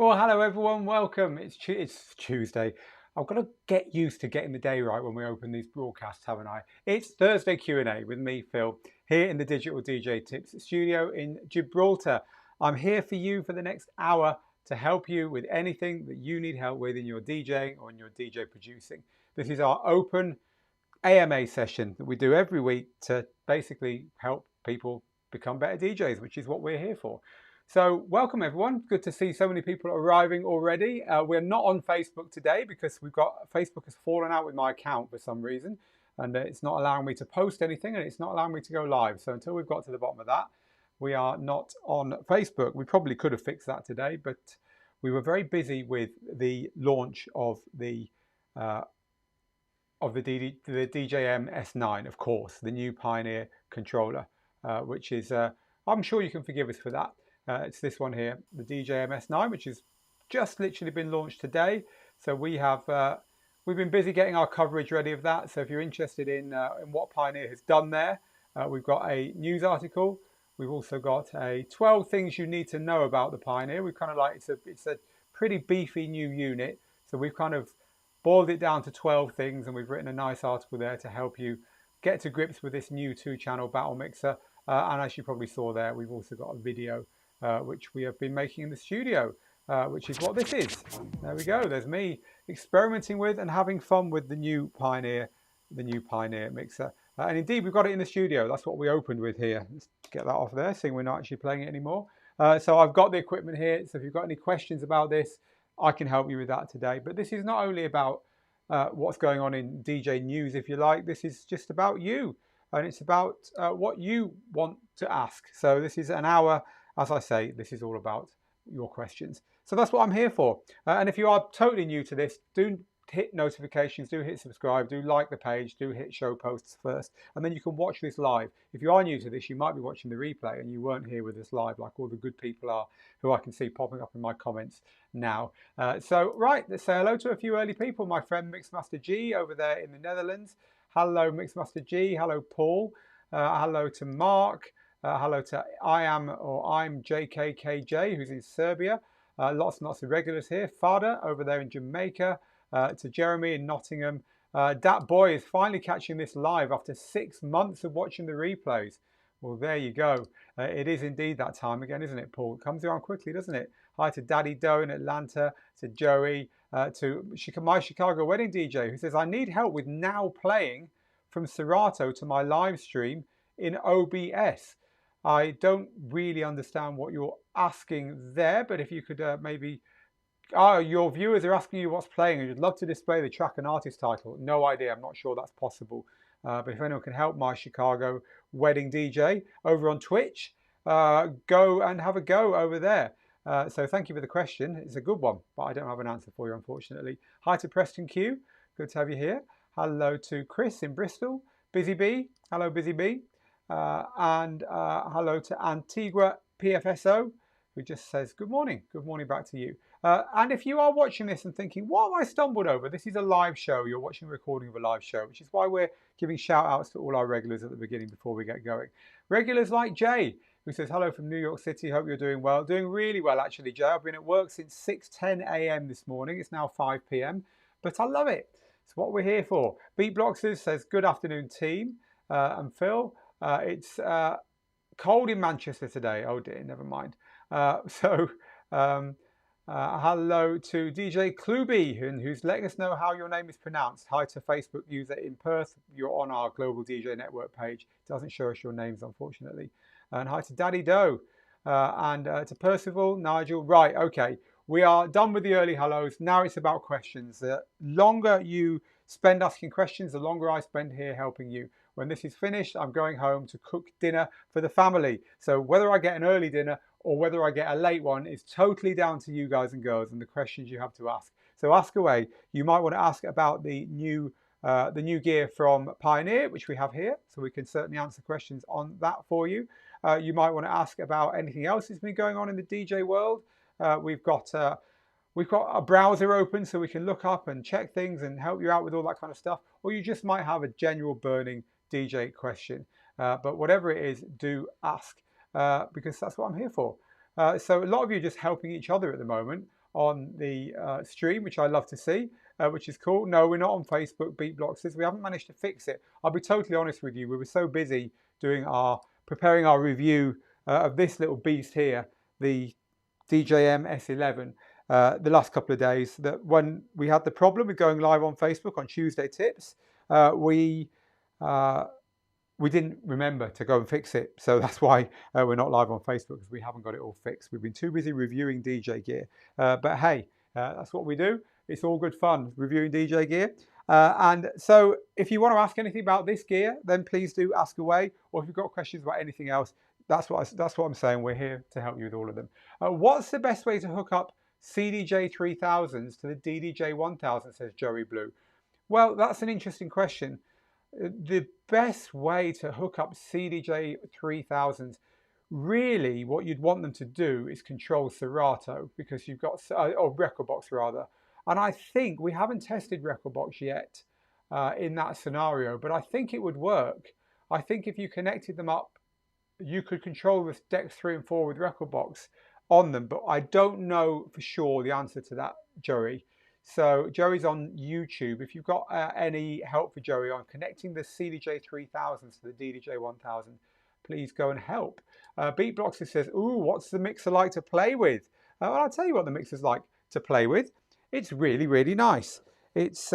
Well, hello everyone, welcome. It's Tuesday. I've got to get used to getting the day right when we open these broadcasts, haven't I? It's Thursday Q&A with me, Phil, here in the Digital DJ Tips studio in Gibraltar. I'm here for you for the next hour to help you with anything that you need help with in your DJing or in your DJ producing. This is our open AMA session that we do every week to basically help people become better DJs, which is what we're here for. So welcome everyone. Good to see so many people arriving already. We're not on Facebook today because Facebook has fallen out with my account for some reason, and it's not allowing me to post anything, and it's not allowing me to go live. So until we've got to the bottom of that, we are not on Facebook. We probably could have fixed that today, but we were very busy with the launch of the DJM-S11, of course, the new Pioneer controller, which is, I'm sure you can forgive us for that. It's this one here, the DJM-S11, which has just literally been launched today. So we've been busy getting our coverage ready of that. So if you're interested in what Pioneer has done there, we've got a news article. We've also got a 12 things you need to know about the Pioneer. We've kind of like, it's a pretty beefy new unit. So we've kind of boiled it down to 12 things, and we've written a nice article there to help you get to grips with this new 2-channel battle mixer. And as you probably saw there, we've also got a video which we have been making in the studio, which is what this is. There we go. There's me experimenting with and having fun with the new Pioneer mixer. And indeed, we've got it in the studio. That's what we opened with here. Let's get that off there, seeing we're not actually playing it anymore. So I've got the equipment here. So if you've got any questions about this, I can help you with that today. But this is not only about what's going on in DJ news, if you like. This is just about you. And it's about what you want to ask. So this is an hour. As I say, this is all about your questions. So that's what I'm here for. And if you are totally new to this, do hit notifications, do hit subscribe, do like the page, do hit show posts first, and then you can watch this live. If you are new to this, you might be watching the replay and you weren't here with us live like all the good people are, who I can see popping up in my comments now. So right, let's say hello to a few early people. My friend Mixmaster G over there in the Netherlands. Hello Mixmaster G, hello Paul, hello to Mark. Hello to I'm JKKJ, who's in Serbia. Lots and lots of regulars here. Fada over there in Jamaica. To Jeremy in Nottingham. Dat Boy is finally catching this live after 6 months of watching the replays. Well, there you go. It is indeed that time again, isn't it, Paul? It comes around quickly, doesn't it? Hi to Daddy Doe in Atlanta, to Joey, to my Chicago wedding DJ, who says, I need help with now playing from Serato to my live stream in OBS. I don't really understand what you're asking there, but if you could maybe... your viewers are asking you what's playing and you'd love to display the track and artist title. No idea, I'm not sure that's possible. But if anyone can help my Chicago wedding DJ over on Twitch, go and have a go over there. So thank you for the question. It's a good one, but I don't have an answer for you, unfortunately. Hi to Preston Q. Good to have you here. Hello to Chris in Bristol. Busy Bee. Hello, Busy Bee. And hello to Antigua PFSO, who just says, good morning. Good morning back to you. And if you are watching this and thinking, what have I stumbled over? This is a live show. You're watching a recording of a live show, which is why we're giving shout outs to all our regulars at the beginning before we get going. Regulars like Jay, who says, hello from New York City. Hope you're doing well. Doing really well, actually, Jay. I've been at work since 6:10 a.m. this morning. It's now 5 p.m. But I love it. It's what we're here for. Beatbloxers says, good afternoon, team. And Phil, it's cold in Manchester today. Oh dear, never mind. Hello to DJ Kluby, who's letting us know how your name is pronounced. Hi to Facebook user in Perth. You're on our Global DJ Network page. It doesn't show us your names, unfortunately. And hi to Daddy Doe. And to Percival, Nigel. Right, okay. We are done with the early hellos. Now it's about questions. The longer you spend asking questions, the longer I spend here helping you. When this is finished, I'm going home to cook dinner for the family. So whether I get an early dinner or whether I get a late one is totally down to you guys and girls and the questions you have to ask. So ask away. You might want to ask about the new gear from Pioneer, which we have here. So we can certainly answer questions on that for you. You might want to ask about anything else that's been going on in the DJ world. We've got a browser open so we can look up and check things and help you out with all that kind of stuff. Or you just might have a general burning DJ question. But whatever it is, do ask because that's what I'm here for. So a lot of you are just helping each other at the moment. on the stream, which I love to see, which is cool. No, we're not on Facebook, Beatblocks says. We haven't managed to fix it. I'll be totally honest with you. We were so busy preparing our review of this little beast here, the DJM-S11, the last couple of days, that when we had the problem with going live on Facebook on Tuesday Tips, we didn't remember to go and fix it. So that's why we're not live on Facebook, because we haven't got it all fixed. We've been too busy reviewing DJ gear. But hey, that's what we do. It's all good fun reviewing DJ gear. And so if you want to ask anything about this gear, then please do ask away. Or if you've got questions about anything else, that's what I'm saying. We're here to help you with all of them. What's the best way to hook up CDJ 3000s to the DDJ 1000, says Joey Blue? Well, that's an interesting question. The best way to hook up CDJ 3000s, really what you'd want them to do is control Serato, because you've got, or Rekordbox rather. And I think we haven't tested Rekordbox yet in that scenario, but I think it would work. I think if you connected them up, you could control the decks 3 and 4 with Rekordbox on them, but I don't know for sure the answer to that, Joey. So Joey's on YouTube. If you've got any help for Joey on connecting the CDJ 3000s to the DDJ 1000, please go and help. Beatboxer says, ooh, what's the mixer like to play with? Well, I'll tell you what the mixer's like to play with. It's really, really nice. It's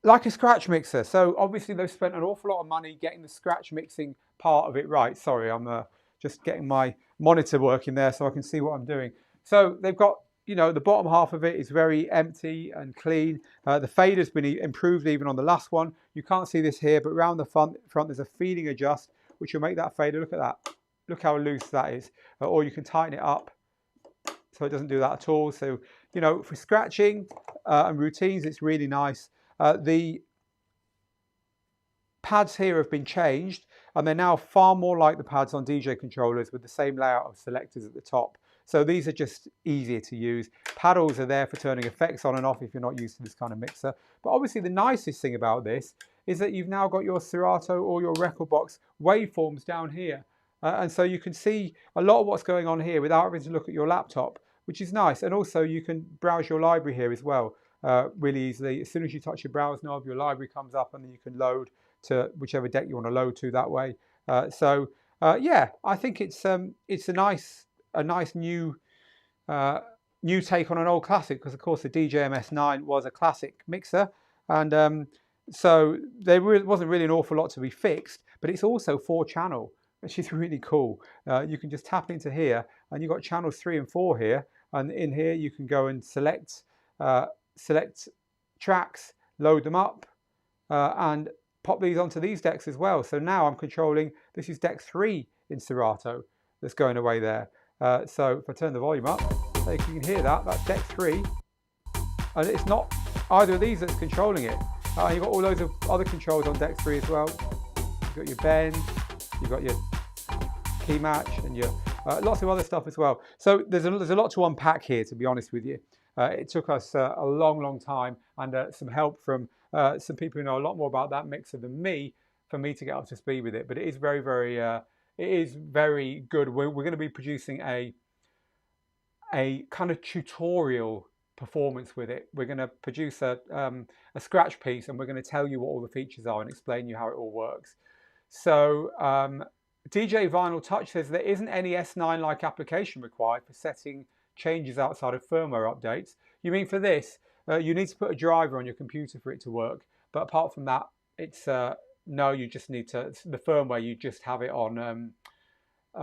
like a scratch mixer. So obviously they've spent an awful lot of money getting the scratch mixing part of it right. Sorry, I'm just getting my monitor working there so I can see what I'm doing. So they've got, you know, the bottom half of it is very empty and clean. The fader's been improved even on the last one. You can't see this here, but around the front there's a feeding adjust, which will make that fader, look at that. Look how loose that is. Or you can tighten it up so it doesn't do that at all. So, you know, for scratching and routines, it's really nice. The pads here have been changed, and they're now far more like the pads on DJ controllers with the same layout of selectors at the top. So these are just easier to use. Paddles are there for turning effects on and off if you're not used to this kind of mixer. But obviously the nicest thing about this is that you've now got your Serato or your Rekordbox waveforms down here. And so you can see a lot of what's going on here without having to look at your laptop, which is nice. And also you can browse your library here as well really easily. As soon as you touch your browse knob, your library comes up, and then you can load to whichever deck you want to load to that way. Yeah, I think it's a nice new take on an old classic, because of course the DJM-S9 was a classic mixer, and so there wasn't really an awful lot to be fixed, but it's also 4-channel, which is really cool. You can just tap into here, and you've got channels 3 and 4 here, and in here you can go and select tracks, load them up, and pop these onto these decks as well. So now I'm controlling, this is deck 3 in Serato that's going away there. So if I turn the volume up, so you can hear that's deck 3, and it's not either of these that's controlling it. You've got all loads of other controls on deck 3 as well. You've got your bend, you've got your key match, and your lots of other stuff as well. So there's a lot to unpack here, to be honest with you. It took us a long time, and some help from some people who know a lot more about that mixer than me, for me to get up to speed with it. But it is very good. We're going to be producing a kind of tutorial performance with it. We're going to produce a scratch piece, and we're going to tell you what all the features are and explain you how it all works. So DJ Vinyl Touch says there isn't any S9-like application required for setting changes outside of firmware updates. You mean for this, you need to put a driver on your computer for it to work. But apart from that, it's no. You just need to the firmware. You just have it on.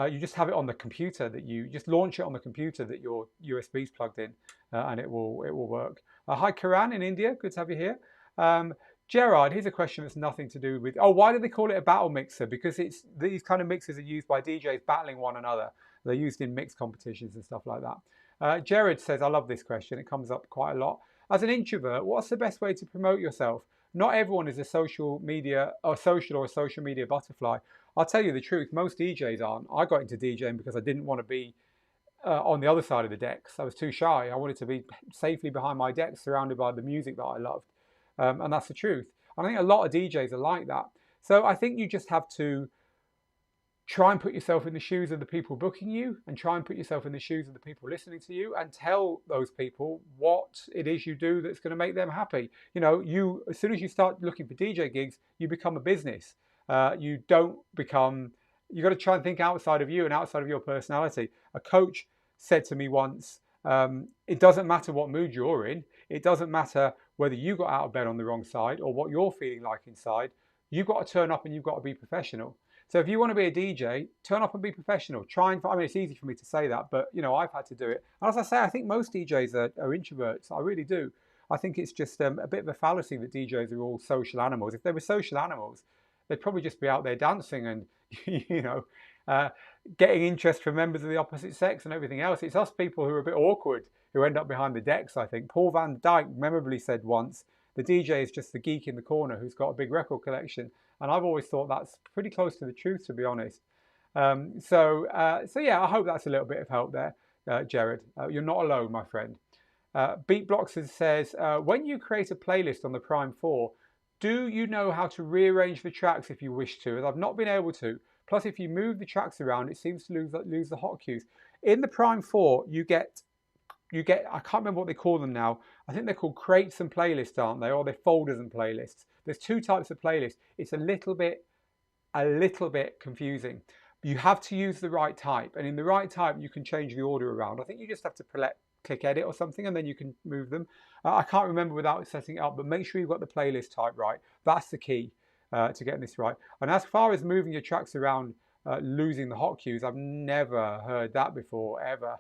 You just have it on the computer that you just launch it on the computer that your USB is plugged in, and it will work. Hi, Karan in India. Good to have you here. Gerard, here's a question that's nothing to do with. Oh, why do they call it a battle mixer? Because these kind of mixers are used by DJs battling one another. They're used in mix competitions and stuff like that. Jared says, I love this question. It comes up quite a lot. As an introvert, what's the best way to promote yourself? Not everyone is a social media butterfly. I'll tell you the truth, most DJs aren't. I got into DJing because I didn't want to be on the other side of the decks. I was too shy. I wanted to be safely behind my decks, surrounded by the music that I loved. And that's the truth. I think a lot of DJs are like that. So I think you just have to try and put yourself in the shoes of the people booking you, and try and put yourself in the shoes of the people listening to you, and tell those people what it is you do that's going to make them happy. You know, as soon as you start looking for DJ gigs, you become a business. You don't become, you got to try and think outside of you and outside of your personality. A coach said to me once, it doesn't matter what mood you're in. It doesn't matter whether you got out of bed on the wrong side or what you're feeling like inside. You've got to turn up and you've got to be professional. So if you want to be a DJ, turn up and be professional. Try and, I mean, it's easy for me to say that, but you know, I've had to do it. And as I say, I think most DJs are introverts. I really do. I think it's just a bit of a fallacy that DJs are all social animals. If they were social animals, they'd probably just be out there dancing and, you know, getting interest from members of the opposite sex and everything else. It's us people who are a bit awkward who end up behind the decks, I think. Paul van Dyk memorably said once, the DJ is just the geek in the corner who's got a big record collection. And I've always thought that's pretty close to the truth, to be honest. So yeah, I hope that's a little bit of help there, Jared. You're not alone, my friend. Beatblocks says, when you create a playlist on the Prime 4, do you know how to rearrange the tracks if you wish to? As I've not been able to. Plus, if you move the tracks around, it seems to lose the hot cues. In the Prime 4, you get, I can't remember what they call them now. I think they're called crates and playlists, aren't they? Or they're folders and playlists. There's two types of playlists. It's a little bit confusing. You have to use the right type. And in the right type, you can change the order around. I think you just have to click edit or something, and then you can move them. I can't remember without setting it up, but make sure you've got the playlist type right. That's the key to getting this right. And as far as moving your tracks around, losing the hot cues, I've never heard that before, ever.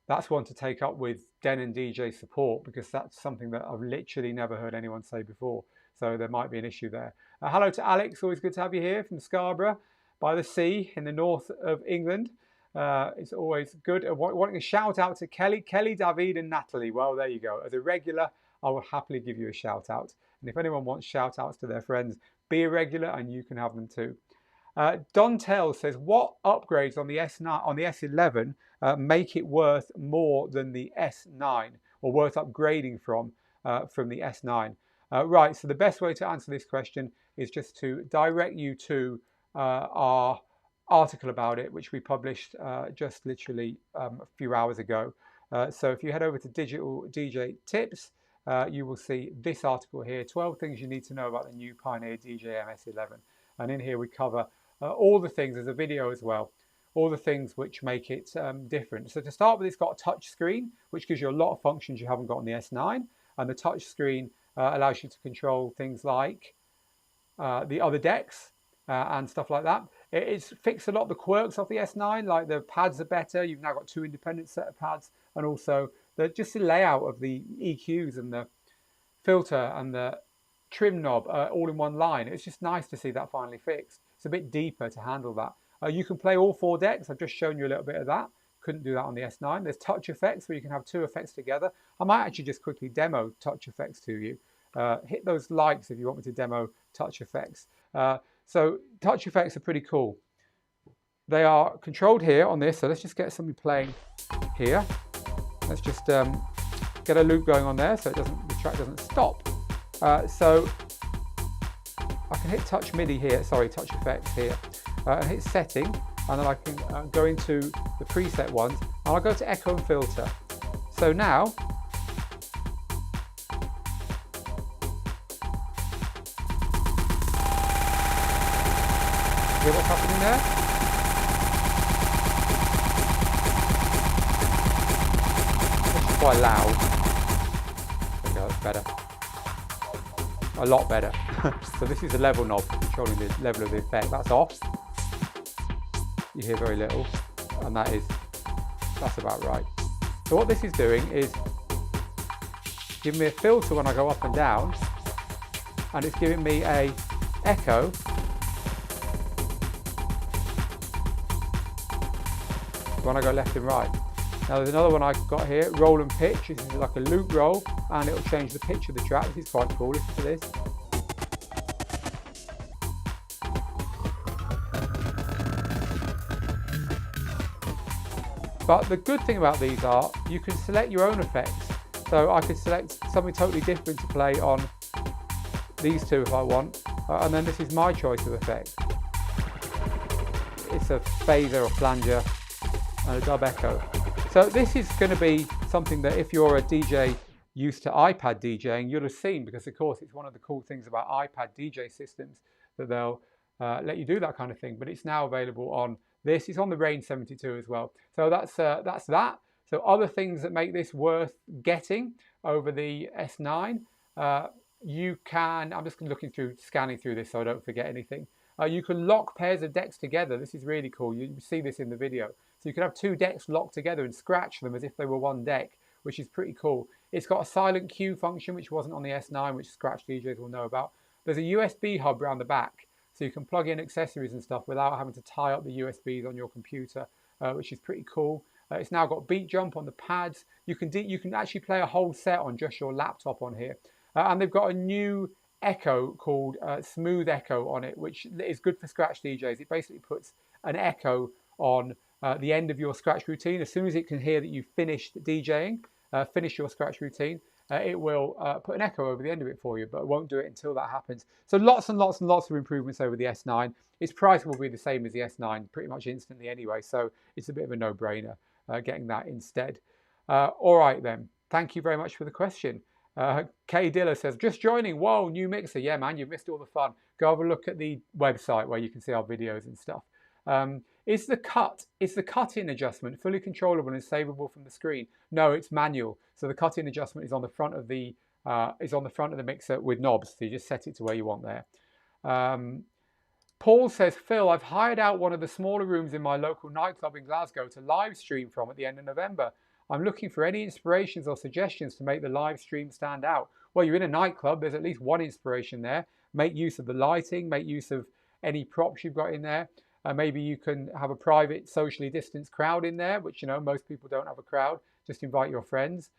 That's one to take up with Den and DJ support, because that's something that I've literally never heard anyone say before. So there might be an issue there. Hello to Alex, always good to have you here from Scarborough by the sea in the north of England. It's always good. Wanting a shout out to Kelly, David and Natalie. Well, there you go. As a regular, I will happily give you a shout out. And if anyone wants shout outs to their friends, be a regular and you can have them too. Dontel says, what upgrades on the S9 on the S11 make it worth more than the S9, or worth upgrading from the S9? Right, so the best way to answer this question is just to direct you to our article about it, which we published just literally a few hours ago. So if you head over to Digital DJ Tips, you will see this article here, 12 things you need to know about the new Pioneer DJM-S11. And in here we cover all the things, there's a video as well, all the things which make it different. So to start with, it's got a touch screen, which gives you a lot of functions you haven't got on the S9. And the touch screen allows you to control things like the other decks and stuff like that. It's fixed a lot of the quirks of the S9, like the pads are better. You've now got two independent set of pads, and also just the layout of the EQs and the filter and the trim knob all in one line. It's just nice to see that finally fixed. It's a bit deeper to handle that. You can play all four decks. I've just shown you a little bit of that. Couldn't do that on the S9. There's touch effects where you can have two effects together. I might actually just quickly demo touch effects to you. Hit those likes if you want me to demo touch effects. So touch effects are pretty cool. They are controlled here on this. So let's just get something playing here. Let's just get a loop going on there so the track doesn't stop. So I can hit touch MIDI here, touch effects here, and hit setting, and then I can go into the preset ones, and I'll go to echo and filter. So now, hear what's happening there? It's quite loud. There we go, that's better. A lot better. So this is the level knob controlling the level of the effect. That's off. You hear very little, and that's about right. So what this is doing is giving me a filter when I go up and down, and it's giving me a echo when I go left and right. Now there's another one I've got here, roll and pitch. This is like a loop roll, and it'll change the pitch of the track. This is quite cool. Listen to this. But the good thing about these are you can select your own effects. So I could select something totally different to play on these two if I want, and then this is my choice of effect. it's a phaser or flanger and a dub echo. So this is going to be something that if you're a DJ used to iPad DJing, you'll have seen, because of course it's one of the cool things about iPad DJ systems that they'll let you do that kind of thing. But it's now available on this. It's on the Range 72 as well. So that's that. So other things that make this worth getting over the S9, you can, I'm just scanning through this so I don't forget anything. You can lock pairs of decks together. This is really cool. You see this in the video. So you can have two decks locked together and scratch them as if they were one deck, which is pretty cool. It's got a silent cue function, which wasn't on the S9, which scratch DJs will know about. There's a USB hub around the back, so you can plug in accessories and stuff without having to tie up the USBs on your computer, which is pretty cool. It's now got beat jump on the pads. You can actually play a whole set on just your laptop on here. And they've got a new echo called Smooth Echo on it, which is good for scratch DJs. It basically puts an echo on the end of your scratch routine. As soon as it can hear that you've finished DJing, finish your scratch routine, it will put an echo over the end of it for you, but it won't do it until that happens. So lots and lots and lots of improvements over the S9. Its price will be the same as the S9 pretty much instantly anyway, so it's a bit of a no-brainer getting that instead. All right then, thank you very much for the question. Kay Diller says, just joining, whoa, new mixer. Yeah man, you've missed all the fun. Go have a look at the website where you can see our videos and stuff. Is the cut-in adjustment fully controllable and savable from the screen? No, it's manual. So the cut-in adjustment is on the front of the mixer with knobs. So you just set it to where you want there. Paul says, Phil, I've hired out one of the smaller rooms in my local nightclub in Glasgow to live stream from at the end of November. I'm looking for any inspirations or suggestions to make the live stream stand out. Well, you're in a nightclub. There's at least one inspiration there. Make use of the lighting. Make use of any props you've got in there. Maybe you can have a private, socially distanced crowd in there, which, you know, most people don't have a crowd. Just invite your friends.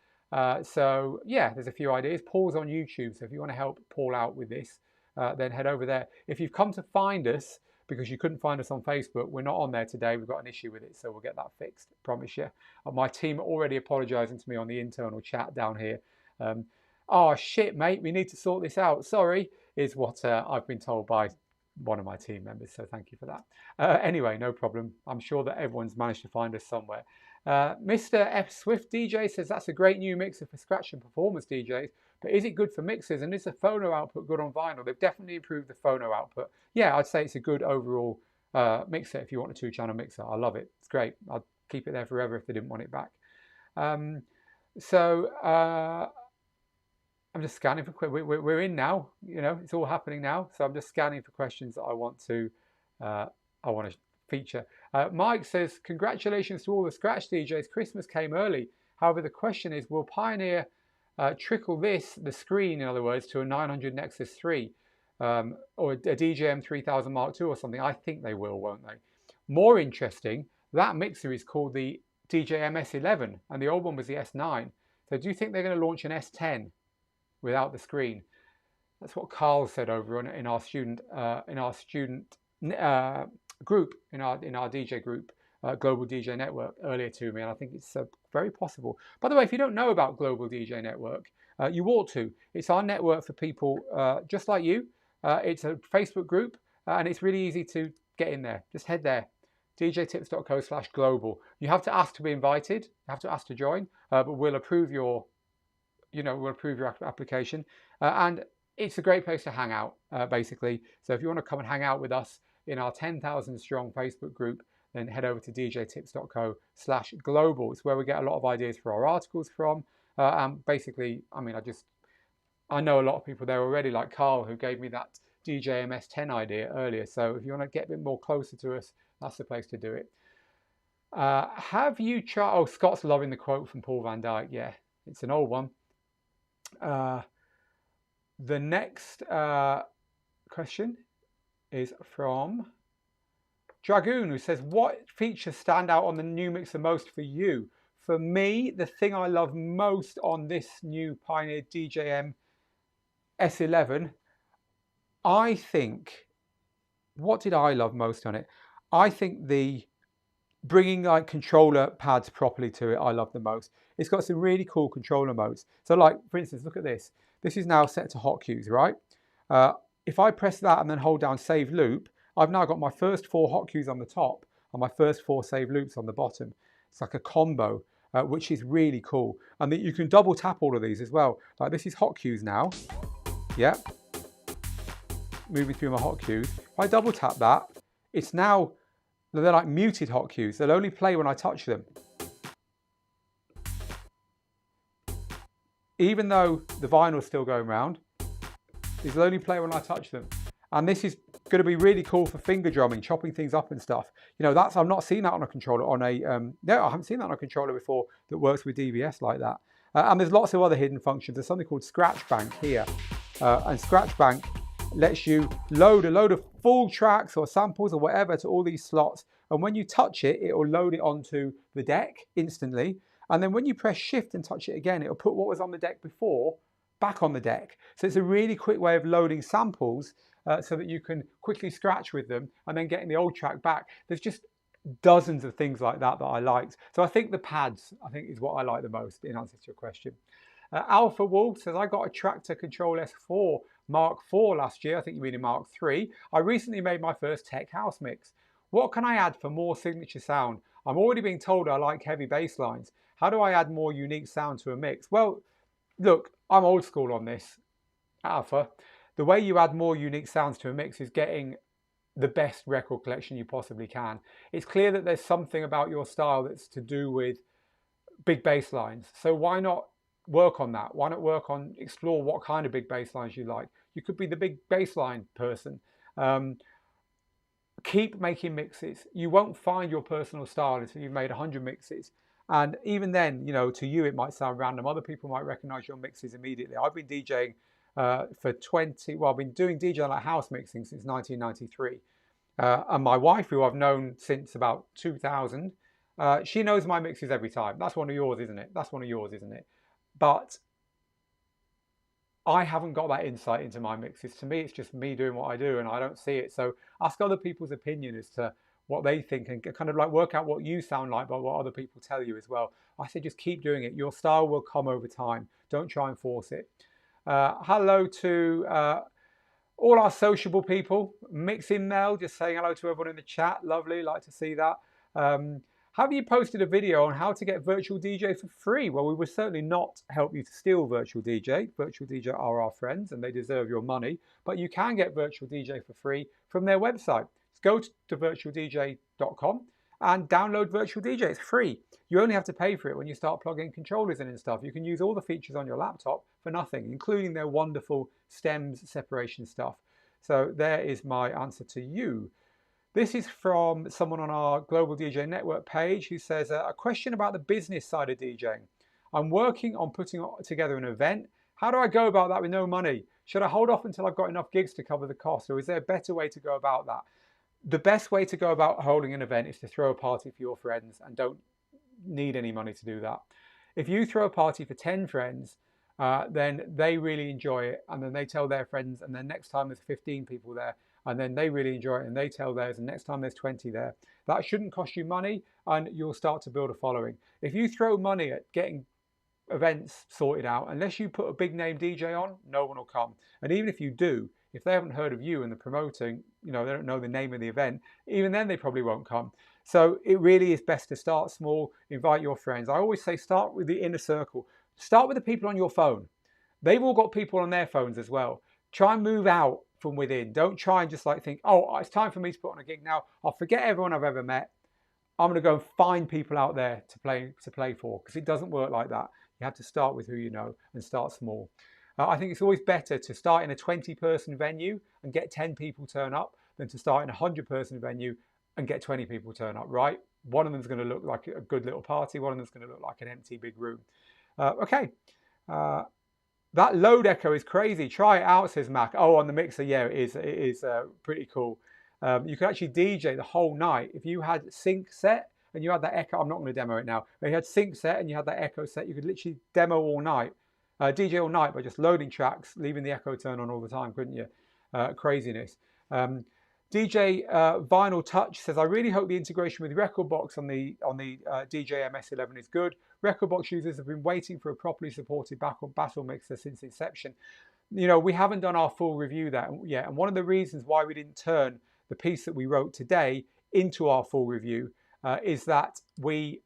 So, yeah, there's a few ideas. Paul's on YouTube, so if you want to help Paul out with this, then head over there. If you've come to find us because you couldn't find us on Facebook, we're not on there today. We've got an issue with it, so we'll get that fixed, I promise you. My team are already apologising to me on the internal chat down here. Oh, shit, mate, we need to sort this out. Sorry, is what I've been told by one of my team members, so thank you for that. Anyway, no problem. I'm sure that everyone's managed to find us somewhere. Mr. F. Swift DJ says, that's a great new mixer for scratch and performance DJs, but is it good for mixers, and is the phono output good on vinyl? They've definitely improved the phono output. Yeah, I'd say it's a good overall mixer if you want a 2-channel mixer. I love it. It's great. I'd keep it there forever if they didn't want it back. I'm just scanning for, we're in now, you know, it's all happening now. So I'm just scanning for questions that I want to feature. Mike says, congratulations to all the scratch DJs. Christmas came early. However, the question is, will Pioneer trickle the screen, in other words, to a 900 Nexus 3 or a DJM 3000 Mark II or something? I think they will, won't they? More interesting, that mixer is called the DJM-S11 and the old one was the S9. So do you think they're going to launch an S10 without the screen? That's what Carl said over in our student group, in our DJ group, Global DJ Network, earlier to me, and I think it's very possible. By the way, if you don't know about Global DJ Network, you ought to. It's our network for people just like you. It's a Facebook group, and it's really easy to get in there. Just head there, djtips.co/global. You have to ask to be invited. You have to ask to join, but we'll approve your application, and it's a great place to hang out, basically. So if you want to come and hang out with us in our 10,000 strong Facebook group, then head over to djtips.co/global. It's where we get a lot of ideas for our articles from. And basically, I mean, I know a lot of people there already, like Carl, who gave me that DJM-S10 idea earlier. So if you want to get a bit more closer to us, that's the place to do it. Have you tried? Oh, Scott's loving the quote from Paul Van Dyke. Yeah, it's an old one. The next question is from Dragoon, who says, what features stand out on the new mixer most for you? For me, the thing I love most on this new Pioneer DJM-S11, I think, what did I love most on it? I think the bringing like controller pads properly to it, I love the most. It's got some really cool controller modes. So like, for instance, look at this. This is now set to hot cues, right? If I press that and then hold down save loop, I've now got my first 4 hot cues on the top and my first 4 save loops on the bottom. It's like a combo, which is really cool. And that you can double tap all of these as well. Like this is hot cues now. Yep. Moving through my hot cues. If I double tap that, it's now, they're like muted hot cues. They'll only play when I touch them. Even though the vinyl's still going round, these will only play when I touch them. And this is going to be really cool for finger drumming, chopping things up and stuff. You know, I've not seen that on a controller, no, I haven't seen that on a controller before that works with DVS like that. And there's lots of other hidden functions. There's something called Scratch Bank here. And Scratch Bank lets you load a load of full tracks or samples or whatever to all these slots. And when you touch it, it will load it onto the deck instantly. And then when you press shift and touch it again, it'll put what was on the deck before back on the deck. So it's a really quick way of loading samples so that you can quickly scratch with them and then getting the old track back. There's just dozens of things like that that I liked. So I think the pads, is what I like the most in answer to your question. Alpha Wolf says, I got a Tractor Control S4 Mark IV last year. I think you mean in Mark III. I recently made my first tech house mix. What can I add for more signature sound? I'm already being told I like heavy bass lines. How do I add more unique sound to a mix? Well, look, I'm old school on this, Alpha. The way you add more unique sounds to a mix is getting the best record collection you possibly can. It's clear that there's something about your style that's to do with big bass lines. So why not work on that? Why not explore what kind of big bass lines you like? You could be the big bass line person. Keep making mixes. You won't find your personal style until you've made 100 mixes. And even then, you know, to you it might sound random. Other people might recognize your mixes immediately. I've been DJing I've been doing DJing like house mixing since 1993. And my wife, who I've known since about 2000, she knows my mixes every time. That's one of yours, isn't it? That's one of yours, isn't it? But I haven't got that insight into my mixes. To me, it's just me doing what I do and I don't see it. So ask other people's opinion as to what they think and kind of like work out what you sound like by what other people tell you as well. I say just keep doing it. Your style will come over time. Don't try and force it. Hello to all our sociable people. Mixing Mel, just saying hello to everyone in the chat. Lovely, like to see that. Have you posted a video on how to get Virtual DJ for free? Well, we would certainly not help you to steal Virtual DJ. Virtual DJ are our friends and they deserve your money. But you can get Virtual DJ for free from their website. Just go to virtualdj.com and download Virtual DJ. It's free. You only have to pay for it when you start plugging controllers in and stuff. You can use all the features on your laptop for nothing, including their wonderful stems separation stuff. So there is my answer to you. This is from someone on our Global DJ Network page who says, a question about the business side of DJing. I'm working on putting together an event. How do I go about that with no money? Should I hold off until I've got enough gigs to cover the cost, or is there a better way to go about that? The best way to go about holding an event is to throw a party for your friends and don't need any money to do that. If you throw a party for 10 friends, then they really enjoy it and then they tell their friends, and then next time there's 15 people there and then they really enjoy it and they tell theirs, and next time there's 20 there. That shouldn't cost you money and you'll start to build a following. If you throw money at getting events sorted out, unless you put a big name DJ on, no one will come. And even if you do, if they haven't heard of you and the promoting, you know, they don't know the name of the event, even then they probably won't come. So it really is best to start small, invite your friends. I always say start with the inner circle. Start with the people on your phone. They've all got people on their phones as well. Try and move out from within. Don't try and just like think, oh, it's time for me to put on a gig now. I'll forget everyone I've ever met. I'm going to go and find people out there to play for, because it doesn't work like that. You have to start with who you know and start small. I think it's always better to start in a 20-person venue and get 10 people turn up than to start in a 100-person venue and get 20 people turn up, right? One of them's going to look like a good little party. One of them's going to look like an empty big room. Okay. That load echo is crazy. Try it out, says Mac. Oh, on the mixer, yeah, it is pretty cool. You can actually DJ the whole night. If you had sync set and you had that echo, I'm not going to demo it now. But you had sync set and you had that echo set, you could literally demo all night. DJ all night by just loading tracks, leaving the echo turn on all the time, couldn't you? Craziness. DJ Vinyl Touch says, I really hope the integration with Rekordbox on the DJM-S11 is good. Rekordbox users have been waiting for a properly supported battle mixer since inception. You know, we haven't done our full review yet, and one of the reasons why we didn't turn the piece that we wrote today into our full review is that we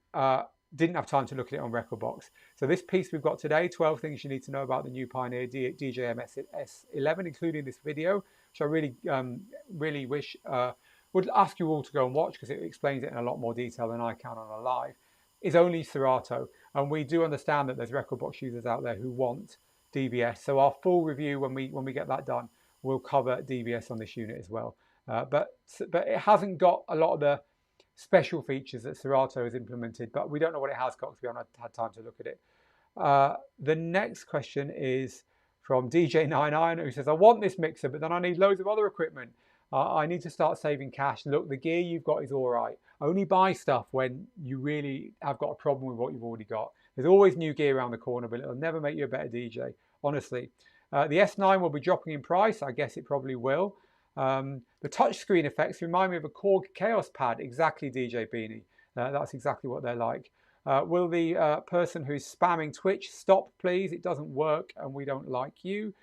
didn't have time to look at it on Rekordbox. So this piece we've got today, 12 things you need to know about the new Pioneer DJM-S11, including this video, which I really wish would ask you all to go and watch, because it explains it in a lot more detail than I can on a live, is only Serato. And we do understand that there's Rekordbox users out there who want DBS. So our full review, when we get that done, will cover DBS on this unit as well. But it hasn't got a lot of the special features that Serato has implemented, but we don't know what it has got because we haven't had time to look at it. The next question is from DJ99, who says, I want this mixer, but then I need loads of other equipment. I need to start saving cash. Look, the gear you've got is all right. Only buy stuff when you really have got a problem with what you've already got. There's always new gear around the corner, but it'll never make you a better DJ, honestly. The S9 will be dropping in price. I guess it probably will. The touchscreen effects remind me of a Korg Chaos pad. Exactly, DJ Beanie. That's exactly what they're like. Will the person who's spamming Twitch stop, please? It doesn't work and we don't like you.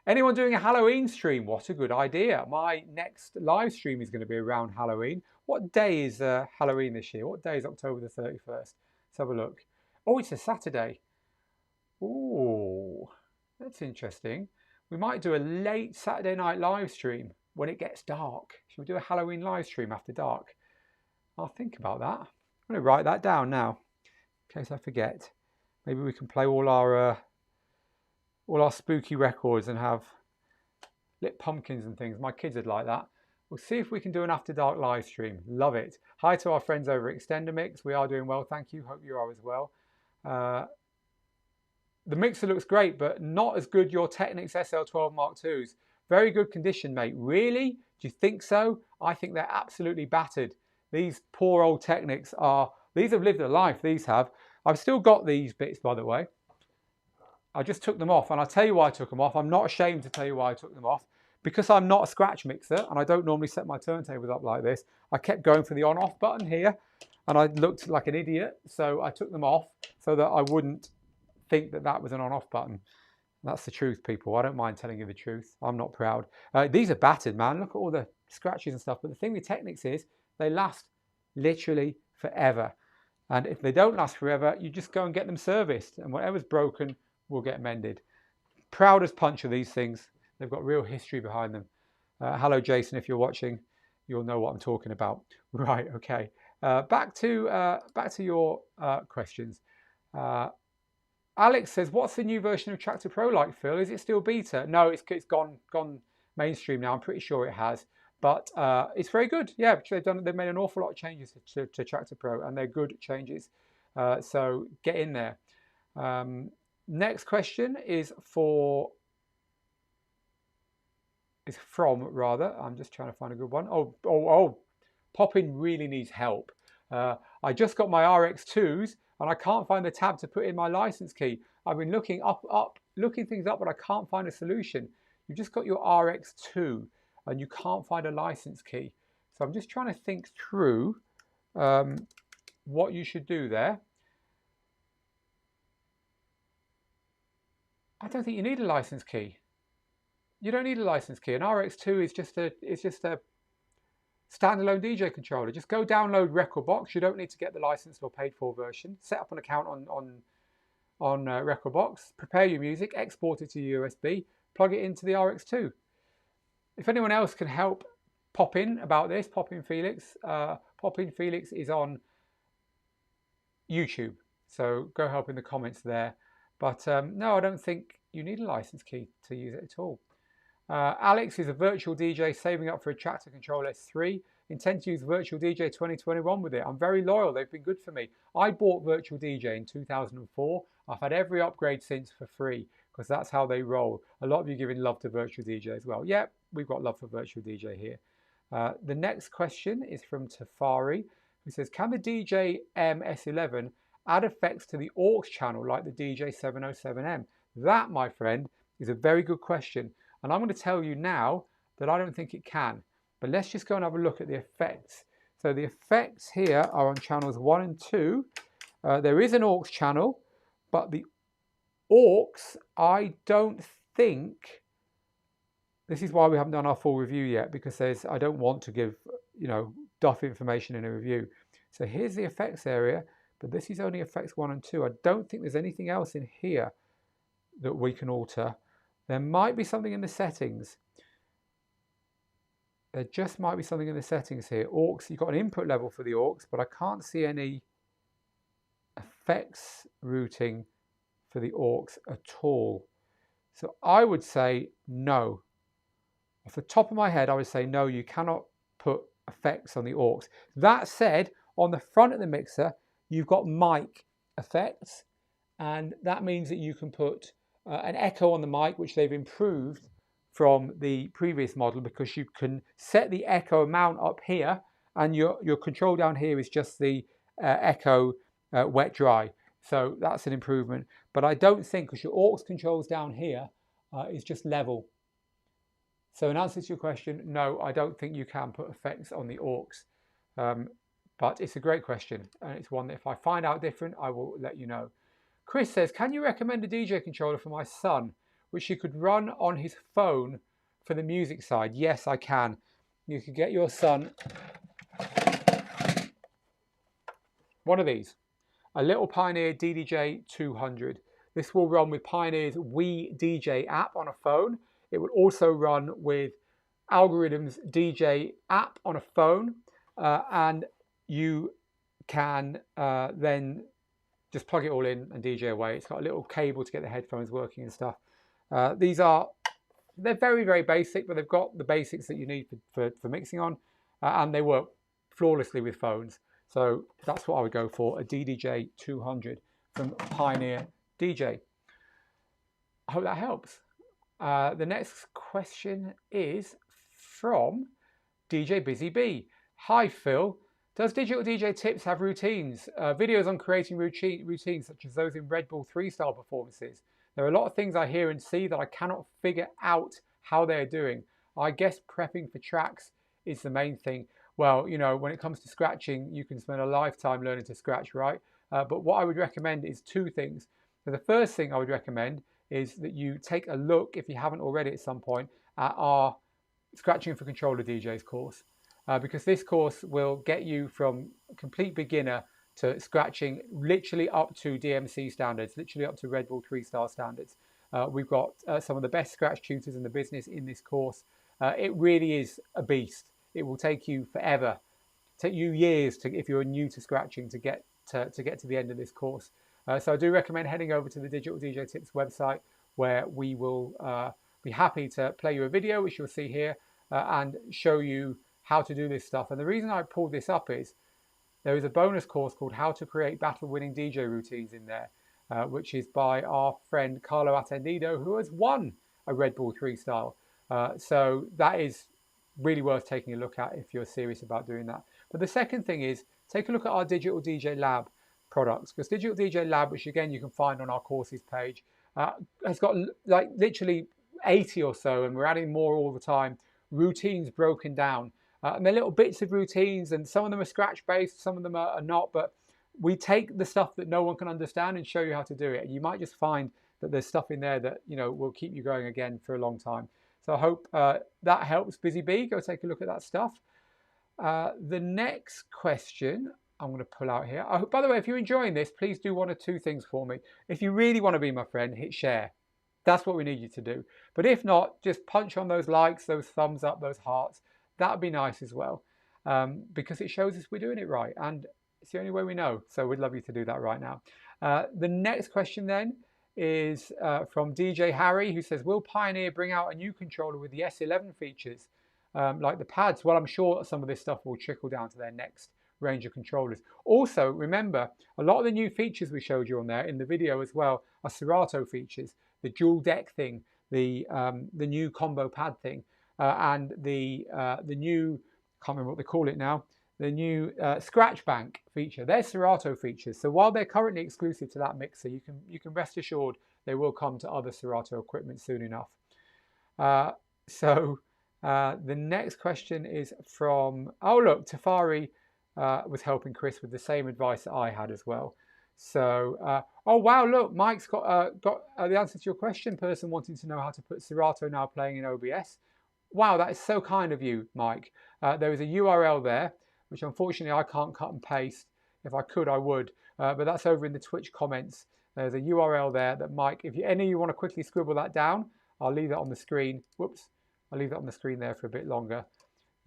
Anyone doing a Halloween stream? What a good idea. My next live stream is going to be around Halloween. What day is Halloween this year? What day is October the 31st? Let's have a look. Oh, it's a Saturday. Oh, that's interesting. We might do a late Saturday night live stream when it gets dark. Should we do a Halloween live stream after dark? I'll think about that. I'm going to write that down now, in case I forget. Maybe we can play all our spooky records and have lit pumpkins and things. My kids would like that. We'll see if we can do an after dark live stream. Love it. Hi to our friends over at Extender Mix. We are doing well, thank you. Hope you are as well. The mixer looks great, but not as good your Technics SL12 Mark IIs. Very good condition, mate. Really? Do you think so? I think they're absolutely battered. These poor old Technics these have lived their life, these have. I've still got these bits, by the way. I just took them off, and I'll tell you why I took them off. I'm not ashamed to tell you why I took them off. Because I'm not a scratch mixer, and I don't normally set my turntables up like this, I kept going for the on-off button here, and I looked like an idiot, so I took them off so that I wouldn't think that that was an on-off button. That's the truth, people. I don't mind telling you the truth. I'm not proud. These are battered, man. Look at all the scratches and stuff. But the thing with Technics is they last literally forever. And if they don't last forever, you just go and get them serviced, and whatever's broken will get mended. Proud as punch of these things. They've got real history behind them. Hello, Jason. If you're watching, you'll know what I'm talking about. Right. Okay. Back to your questions. Alex says, "What's the new version of Traktor Pro like, Phil? Is it still beta?" No, it's gone mainstream now. I'm pretty sure it has, but it's very good. Yeah, they've made an awful lot of changes to Traktor Pro, and they're good changes. So get in there. Next question is from. I'm just trying to find a good one. Oh, Poppin really needs help. I just got my RX2s and I can't find the tab to put in my license key. I've been looking things up, but I can't find a solution. You've just got your RX2 and you can't find a license key. So I'm just trying to think through what you should do there. I don't think you need a license key. You don't need a license key. An RX2 is just a standalone DJ controller. Just go download Rekordbox. You don't need to get the licensed or paid for version. Set up an account on Rekordbox. Prepare your music. Export it to USB. Plug it into the RX2. If anyone else can help Poppin about this, Poppin Felix. Poppin Felix is on YouTube. So go help in the comments there. But no, I don't think you need a license key to use it at all. Alex is a virtual DJ saving up for a Traktor Control S3. Intend to use Virtual DJ 2021 with it. I'm very loyal. They've been good for me. I bought Virtual DJ in 2004. I've had every upgrade since for free because that's how they roll. A lot of you giving love to Virtual DJ as well. Yeah, we've got love for Virtual DJ here. The next question is from Tafari, who says, can the DJM-S11 add effects to the aux channel like the DJ707M? That, my friend, is a very good question. And I'm going to tell you now that I don't think it can. But let's just go and have a look at the effects. So the effects here are on channels 1 and 2. There is an aux channel, but the aux, I don't think this is why we haven't done our full review yet, because I don't want to give, you know, duff information in a review. So here's the effects area, but this is only effects 1 and 2. I don't think there's anything else in here that we can alter. There might be something in the settings. There just might be something in the settings here. Aux, you've got an input level for the aux, but I can't see any effects routing for the aux at all. So I would say no. Off the top of my head, I would say no, you cannot put effects on the aux. That said, on the front of the mixer, you've got mic effects, and that means that you can put an echo on the mic, which they've improved from the previous model, because you can set the echo amount up here, and your control down here is just the echo wet dry. So that's an improvement. But I don't think, because your aux controls down here is just level. So in answer to your question, no, I don't think you can put effects on the aux. But it's a great question, and it's one that if I find out different, I will let you know. Chris says, can you recommend a DJ controller for my son, which he could run on his phone for the music side? Yes, I can. You could get your son one of these, a little Pioneer DJM-S11. This will run with Pioneer's We DJ app on a phone. It will also run with Algorithm's DJ app on a phone, and you can then just plug it all in and DJ away. It's got a little cable to get the headphones working and stuff. They're very, very basic, but they've got the basics that you need for mixing on, and they work flawlessly with phones. So that's what I would go for, a DJM-S11 from Pioneer DJ. I hope that helps. The next question is from DJ Busy B. Hi Phil, does Digital DJ Tips have routines? Videos on creating routines such as those in Red Bull 3 style performances. There are a lot of things I hear and see that I cannot figure out how they're doing. I guess prepping for tracks is the main thing. Well, you know, when it comes to scratching, you can spend a lifetime learning to scratch, right? But what I would recommend is two things. So the first thing I would recommend is that you take a look, if you haven't already at some point, at our Scratching for Controller DJs course. Because this course will get you from complete beginner to scratching literally up to DMC standards, literally up to Red Bull 3-star standards. We've got some of the best scratch tutors in the business in this course. It really is a beast. It will take you forever, take you years to, if you're new to scratching, to get to the end of this course. So I do recommend heading over to the Digital DJ Tips website, where we will be happy to play you a video, which you'll see here, and show you how to do this stuff. And the reason I pulled this up is there is a bonus course called How to Create Battle-Winning DJ Routines in there, which is by our friend Carlo Attendido, who has won a Red Bull 3-style. So that is really worth taking a look at if you're serious about doing that. But the second thing is, take a look at our Digital DJ Lab products, because Digital DJ Lab, which again you can find on our courses page, has got like literally 80 or so, and we're adding more all the time, routines broken down. And they're little bits of routines, and some of them are scratch based, some of them are not, but we take the stuff that no one can understand and show you how to do it. And you might just find that there's stuff in there that, you know, will keep you going again for a long time. So I hope that helps. Busy Bee, go take a look at that stuff. The next question I'm going to pull out here. By the way, if you're enjoying this, please do one or two things for me. If you really want to be my friend, hit share. That's what we need you to do. But if not, just punch on those likes, those thumbs up, those hearts. That would be nice as well, because it shows us we're doing it right, and it's the only way we know. So we'd love you to do that right now. The next question then is from DJ Harry, who says, will Pioneer bring out a new controller with the S11 features, like the pads? Well, I'm sure some of this stuff will trickle down to their next range of controllers. Also, remember, a lot of the new features we showed you on there in the video as well are Serato features, the dual deck thing, the new combo pad thing, and the new, can't remember what they call it now, the new scratch bank feature. They're Serato features. So while they're currently exclusive to that mixer, you can rest assured they will come to other Serato equipment soon enough. The next question is from, oh look, Tafari was helping Chris with the same advice that I had as well. So, oh wow, look, Mike's got the answer to your question. Person wanting to know how to put Serato now playing in OBS. Wow, that is so kind of you, Mike. There is a URL there, which unfortunately I can't cut and paste. If I could, I would. But that's over in the Twitch comments. There's a URL there that Mike, if any of you want to quickly scribble that down, I'll leave that on the screen. Whoops. I'll leave that on the screen there for a bit longer.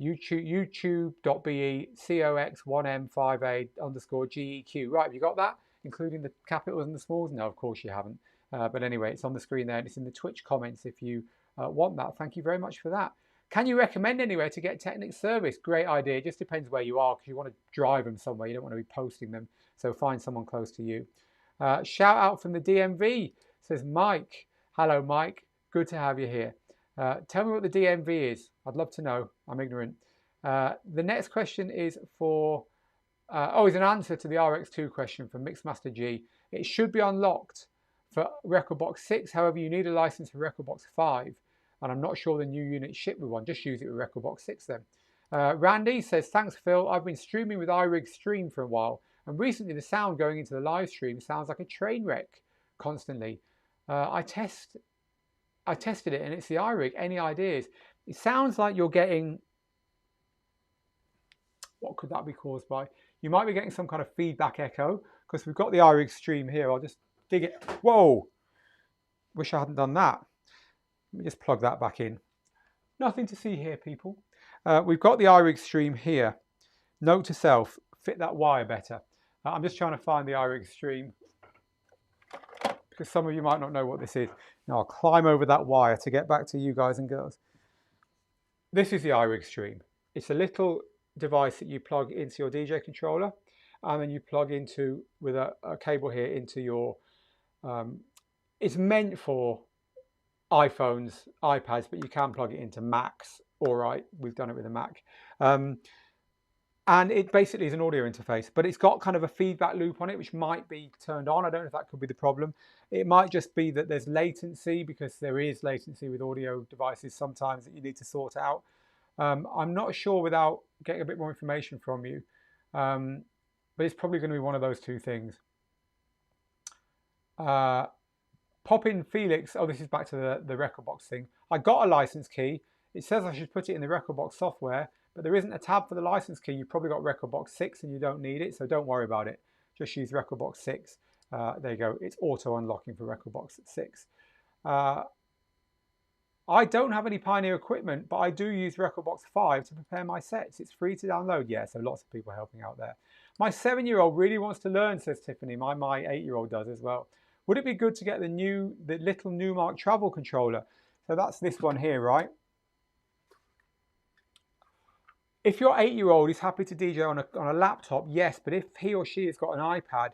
YouTube.be cox1m58_GEQ. Right, have you got that? Including the capitals and the smalls? No, of course you haven't. But anyway, it's on the screen there and it's in the Twitch comments if you want that. Thank you very much for that. Can you recommend anywhere to get Technic service? Great idea. It just depends where you are because you want to drive them somewhere. You don't want to be posting them. So find someone close to you. Shout out from the DMV, says Mike. Hello, Mike. Good to have you here. Tell me what the DMV is. I'd love to know. I'm ignorant. The next question is for, is an answer to the RX2 question from Mixmaster G. It should be unlocked for Rekordbox 6. However, you need a license for Rekordbox 5. And I'm not sure the new unit shipped with one. Just use it with Rekordbox 6 then. Randy says, thanks, Phil. I've been streaming with iRig Stream for a while. And recently the sound going into the live stream sounds like a train wreck constantly. I tested it and it's the iRig. Any ideas? It sounds like you're getting, what could that be caused by? You might be getting some kind of feedback echo because we've got the iRig Stream here. I'll just dig it. Whoa! Wish I hadn't done that. Let me just plug that back in. Nothing to see here, people. We've got the iRig Stream here. Note to self, fit that wire better. I'm just trying to find the iRig Stream because some of you might not know what this is. Now I'll climb over that wire to get back to you guys and girls. This is the iRig Stream. It's a little device that you plug into your DJ controller and then you plug into with a cable here into your, it's meant for iPhones, iPads, but you can plug it into Macs. All right, we've done it with a Mac. And it basically is an audio interface, but it's got kind of a feedback loop on it, which might be turned on. I don't know if that could be the problem. It might just be that there's latency, because there is latency with audio devices sometimes that you need to sort out. I'm not sure without getting a bit more information from you, but it's probably going to be one of those two things. Pop in Felix. Oh, this is back to the Rekordbox thing. I got a license key. It says I should put it in the Rekordbox software, but there isn't a tab for the license key. You've probably got Rekordbox 6 and you don't need it, so don't worry about it. Just use Rekordbox 6. There you go. It's auto unlocking for Rekordbox 6. I don't have any Pioneer equipment, but I do use Rekordbox 5 to prepare my sets. It's free to download. Yeah, so lots of people helping out there. My 7-year-old really wants to learn, says Tiffany. My 8-year-old does as well. Would it be good to get the little Numark travel controller? So that's this one here, right? If your 8-year-old is happy to DJ on a laptop, yes, but if he or she has got an iPad,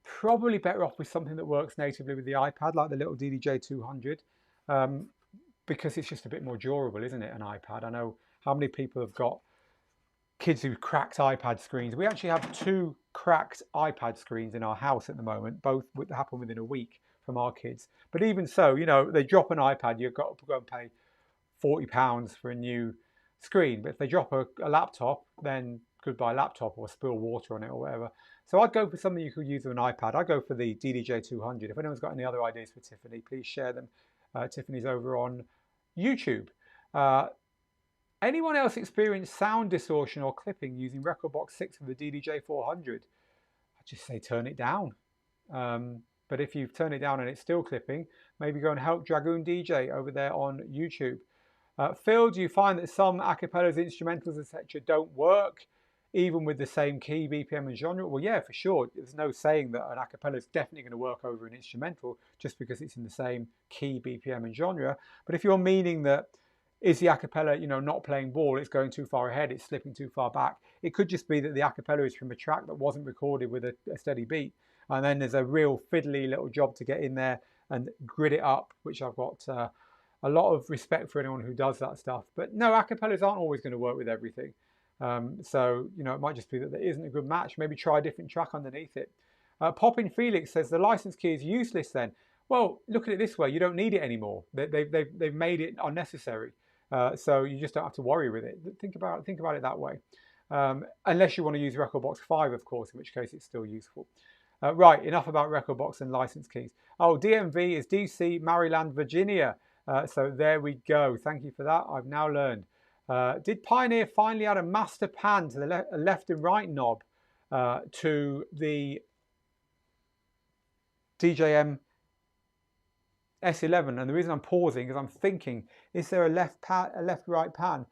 probably better off with something that works natively with the iPad, like the little DDJ200, because it's just a bit more durable, isn't it, an iPad? I know how many people have got kids who've cracked iPad screens. We actually have 2 cracked iPad screens in our house at the moment, both happen within a week from our kids. But even so, you know, they drop an iPad, you've got to go and pay £40 for a new screen. But if they drop a laptop, then goodbye laptop, or spill water on it or whatever. So I'd go for something you could use with an iPad. I'd go for the DDJ200. If anyone's got any other ideas for Tiffany, please share them. Tiffany's over on YouTube. Anyone else experience sound distortion or clipping using Rekordbox 6 with the DDJ400? I'd just say turn it down. But if you've turned it down and it's still clipping, maybe go and help Dragoon DJ over there on YouTube. Phil, do you find that some acapellas, instrumentals, etc. don't work even with the same key, BPM and genre? Well, yeah, for sure. There's no saying that an acapella is definitely going to work over an instrumental just because it's in the same key, BPM and genre. But if you're meaning that is the acapella, you know, not playing ball, it's going too far ahead, it's slipping too far back, it could just be that the acapella is from a track that wasn't recorded with a steady beat. And then there's a real fiddly little job to get in there and grid it up, which I've got a lot of respect for anyone who does that stuff. But no, acapellas aren't always going to work with everything. So, you know, it might just be that there isn't a good match. Maybe try a different track underneath it. Poppin Felix says the license key is useless then. Well, look at it this way. You don't need it anymore. They've made it unnecessary. So you just don't have to worry with it. Think about it that way. Unless you want to use Rekordbox 5, of course, in which case it's still useful. Right, enough about Rekordbox and license keys. Oh, DMV is DC, Maryland, Virginia. So there we go. Thank you for that. I've now learned. Did Pioneer finally add a master pan to the left and right knob to the DJM-S11? And the reason I'm pausing is I'm thinking, is there a left-right pan?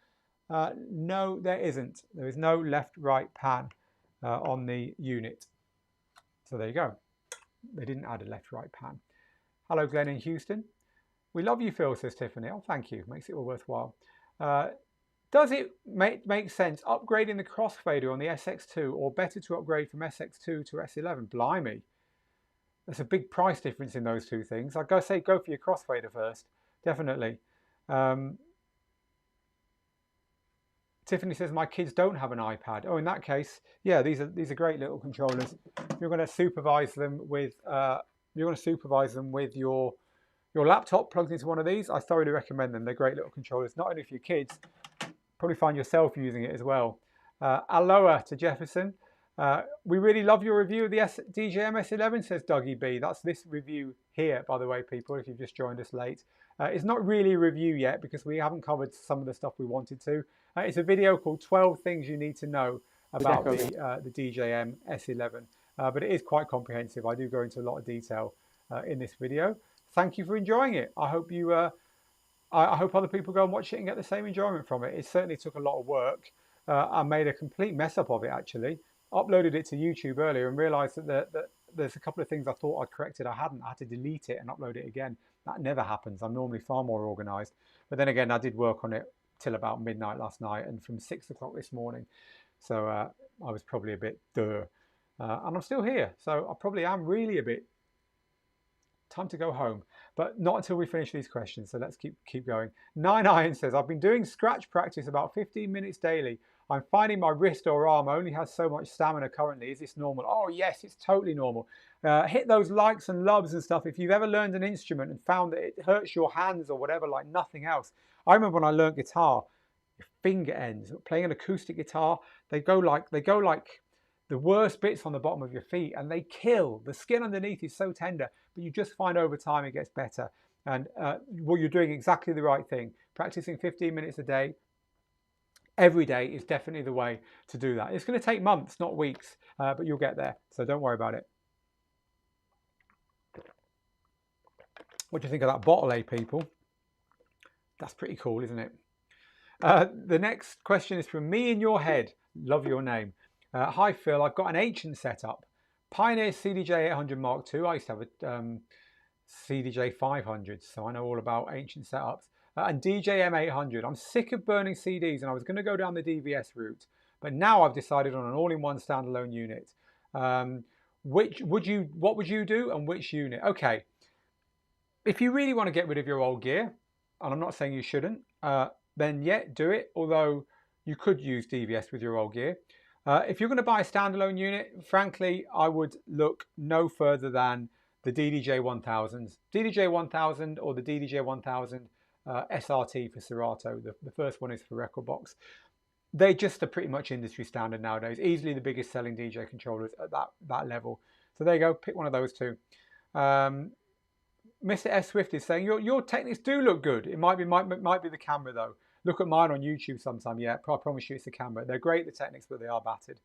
No, there isn't. There is no left-right pan on the unit. So there you go. They didn't add a left-right pan. Hello, Glenn in Houston. We love you, Phil, says Tiffany. Oh, thank you. Makes it all worthwhile. Does it make sense upgrading the crossfader on the SX2, or better to upgrade from SX2 to S11? Blimey. There's a big price difference in those two things. I'd say go for your crossfader first, definitely. Tiffany says my kids don't have an iPad. Oh, in that case, yeah, these are great little controllers. You're going to supervise them with your laptop plugged into one of these. I thoroughly recommend them. They're great little controllers, not only for your kids. Probably find yourself using it as well. Aloha to Jefferson. We really love your review of the DJM-S11, says Dougie B. That's this review here, by the way, people, if you've just joined us late. It's not really a review yet because we haven't covered some of the stuff we wanted to. It's a video called 12 Things You Need to Know about the DJM-S11. But it is quite comprehensive. I do go into a lot of detail in this video. Thank you for enjoying it. I hope you... I hope other people go and watch it and get the same enjoyment from it. It certainly took a lot of work. I made a complete mess up of it, actually. Uploaded it to YouTube earlier and realised that there's a couple of things I thought I'd corrected. I hadn't. I had to delete it and upload it again. That never happens. I'm normally far more organised. But then again, I did work on it till about midnight last night and from 6 o'clock this morning. So I was probably a bit and I'm still here. So I probably am really a bit... Time to go home, but not until we finish these questions. So let's keep going. Nine Iron says, I've been doing scratch practice about 15 minutes daily. I'm finding my wrist or arm only has so much stamina currently. Is this normal? Oh yes, it's totally normal. Hit those likes and loves and stuff if you've ever learned an instrument and found that it hurts your hands or whatever like nothing else. I remember when I learned guitar, your finger ends, playing an acoustic guitar, they go like the worst bits on the bottom of your feet, and they kill. The skin underneath is so tender, but you just find over time it gets better. And well, you're doing exactly the right thing. Practicing 15 minutes a day, every day, is definitely the way to do that. It's going to take months, not weeks, but you'll get there. So don't worry about it. What do you think of that bottle, people? That's pretty cool, isn't it? The next question is from Me in Your Head. Love your name. Hi Phil, I've got an ancient setup. Pioneer CDJ 800 Mark II. I used to have a CDJ 500, so I know all about ancient setups. And DJM 800. I'm sick of burning CDs and I was going to go down the DVS route, but now I've decided on an all-in-one standalone unit. What would you do and which unit? Okay, if you really want to get rid of your old gear, and I'm not saying you shouldn't, then yeah, do it, although you could use DVS with your old gear. If you're going to buy a standalone unit, frankly, I would look no further than the DDJ 1000s. DDJ 1000 or the DDJ 1000 SRT for Serato. The first one is for Rekordbox. They just are pretty much industry standard nowadays. Easily the biggest selling DJ controllers at that level. So there you go. Pick one of those two. Mr. S Swift is saying your Technics do look good. It might be the camera though. Look at mine on YouTube sometime. Yeah, I promise you it's the camera. They're great, the Technics, but they are battered.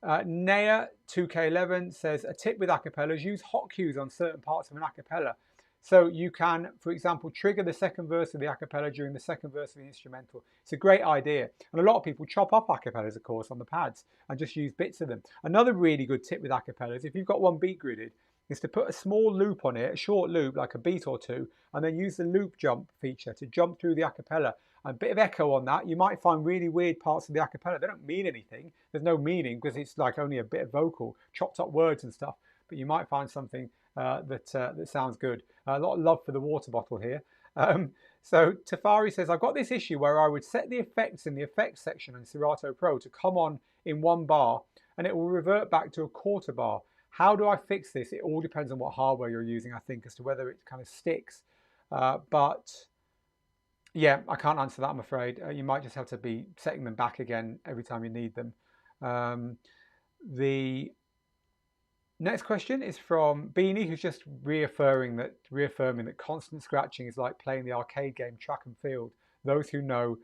Naya 2K11 says, a tip with acapellas, use hot cues on certain parts of an acapella. So you can, for example, trigger the second verse of the acapella during the second verse of the instrumental. It's a great idea. And a lot of people chop up acapellas, of course, on the pads and just use bits of them. Another really good tip with acapellas, if you've got one beat gridded, is to put a small loop on it, a short loop, like a beat or two, and then use the loop jump feature to jump through the acapella. A bit of echo on that. You might find really weird parts of the acapella. They don't mean anything. There's no meaning because it's like only a bit of vocal, chopped up words and stuff. But you might find something that sounds good. A lot of love for the water bottle here. So Tafari says, I've got this issue where I would set the effects in the effects section in Serato Pro to come on in one bar and it will revert back to a quarter bar. How do I fix this? It all depends on what hardware you're using, I think, as to whether it kind of sticks. But yeah, I can't answer that, I'm afraid. You might just have to be setting them back again every time you need them. Next question is from Beanie, who's just reaffirming that constant scratching is like playing the arcade game Track and Field. Those who know,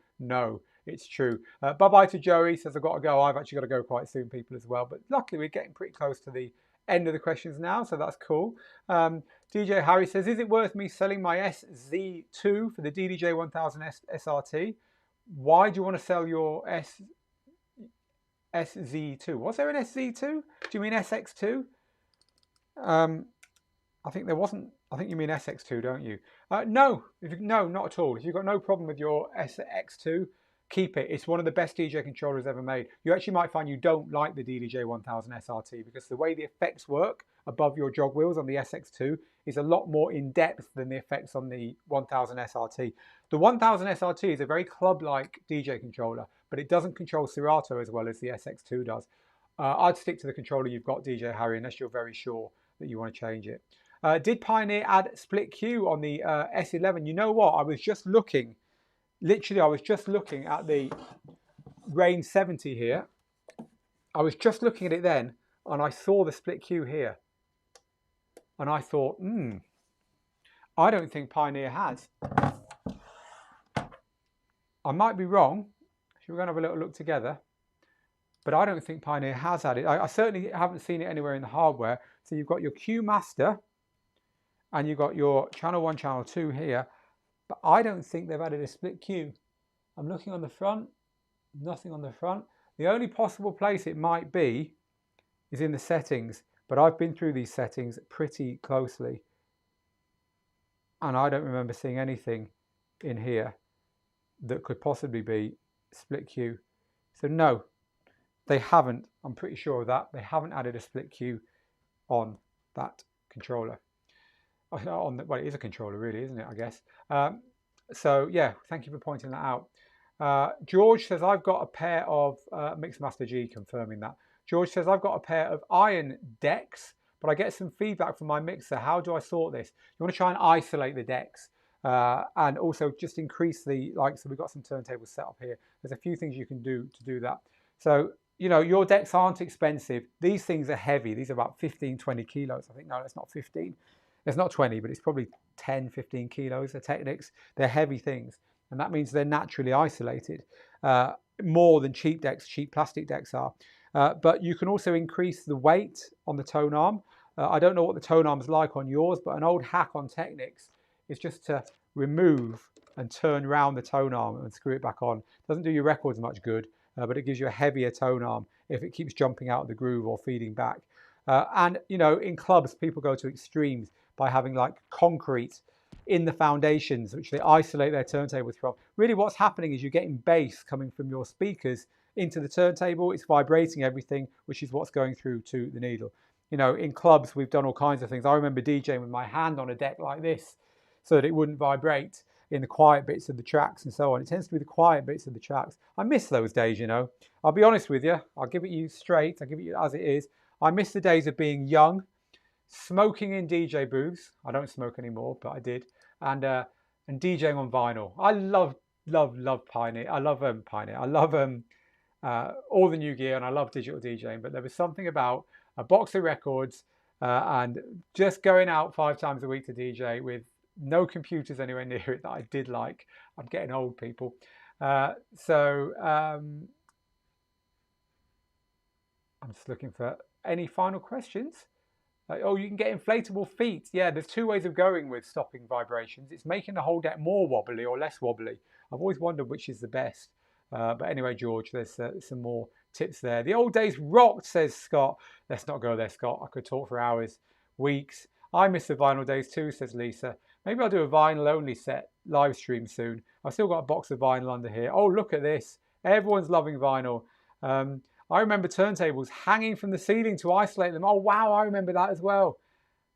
it's true. Bye-bye to Joey, says I've got to go. I've actually got to go quite soon, people, as well. But luckily, we're getting pretty close to the end of the questions now, so that's cool. DJ Harry says, is it worth me selling my SZ2 for the DDJ-1000 SRT? Why do you want to sell your SZ2? Was there an SZ2? Do you mean SX2? I think there wasn't. I think you mean SX2, don't you? No, no, not at all. If you've got no problem with your SX2, keep it. It's one of the best DJ controllers ever made. You actually might find you don't like the DDJ-1000 SRT because the way the effects work above your jog wheels on the SX2 is a lot more in depth than the effects on the 1000 SRT. The 1000 SRT is a very club-like DJ controller, but it doesn't control Serato as well as the SX2 does. I'd stick to the controller you've got, DJ Harry, unless you're very sure that you want to change it. Did Pioneer add split Q on the S11? You know what? I was just looking. Literally, I was just looking at the Rain 70 here. I was just looking at it then, and I saw the split Q here. And I thought, I don't think Pioneer has. I might be wrong. We're going to have a little look together. But I don't think Pioneer has added. I certainly haven't seen it anywhere in the hardware. So you've got your Q Master, and you've got your channel 1, channel 2 here. But I don't think they've added a split Q. I'm looking on the front, nothing on the front. The only possible place it might be is in the settings, but I've been through these settings pretty closely, and I don't remember seeing anything in here that could possibly be split Q. So no, they haven't. I'm pretty sure of that. They haven't added a split Q on that controller. Well, it is a controller really, isn't it, I guess. So yeah, thank you for pointing that out. George says, I've got a pair of Mixmaster G, confirming that. George says, I've got a pair of iron decks, but I get some feedback from my mixer. How do I sort this? You want to try and isolate the decks and also just increase the, so we've got some turntables set up here. There's a few things you can do to do that. So, you know, your decks aren't expensive. These things are heavy. These are about 15, 20 kilos. I think, no, it's not 15. It's not 20, but it's probably 10, 15 kilos, the Technics. They're heavy things, and that means they're naturally isolated, more than cheap decks, cheap plastic decks are. But you can also increase the weight on the tone arm. I don't know what the tone arm is like on yours, but an old hack on Technics is just to remove and turn around the tone arm and screw it back on. Doesn't do your records much good, but it gives you a heavier tone arm if it keeps jumping out of the groove or feeding back. And, you know, in clubs, people go to extremes by having like concrete in the foundations, which they isolate their turntables from. Really what's happening is you're getting bass coming from your speakers into the turntable. It's vibrating everything, which is what's going through to the needle. You know, in clubs, we've done all kinds of things. I remember DJing with my hand on a deck like this so that it wouldn't vibrate in the quiet bits of the tracks and so on. It tends to be the quiet bits of the tracks. I miss those days, you know. I'll be honest with you. I'll give it you straight. I'll give it you as it is. I miss the days of being young, smoking in DJ booths. I don't smoke anymore, but I did. And DJing on vinyl. I love Pioneer. I love Pioneer. I love all the new gear, and I love digital DJing. But there was something about a box of records and just going out 5 times a week to DJ with no computers anywhere near it that I did like. I'm getting old, people. I'm just looking for any final questions. Oh, you can get inflatable feet. Yeah, there's 2 ways of going with stopping vibrations. It's making the whole deck more wobbly or less wobbly. I've always wondered which is the best. But anyway, George, there's some more tips there. The old days rocked, says Scott. Let's not go there, Scott. I could talk for hours, weeks. I miss the vinyl days too, says Lisa. Maybe I'll do a vinyl-only set live stream soon. I've still got a box of vinyl under here. Oh, look at this. Everyone's loving vinyl. I remember turntables hanging from the ceiling to isolate them. Oh, wow, I remember that as well.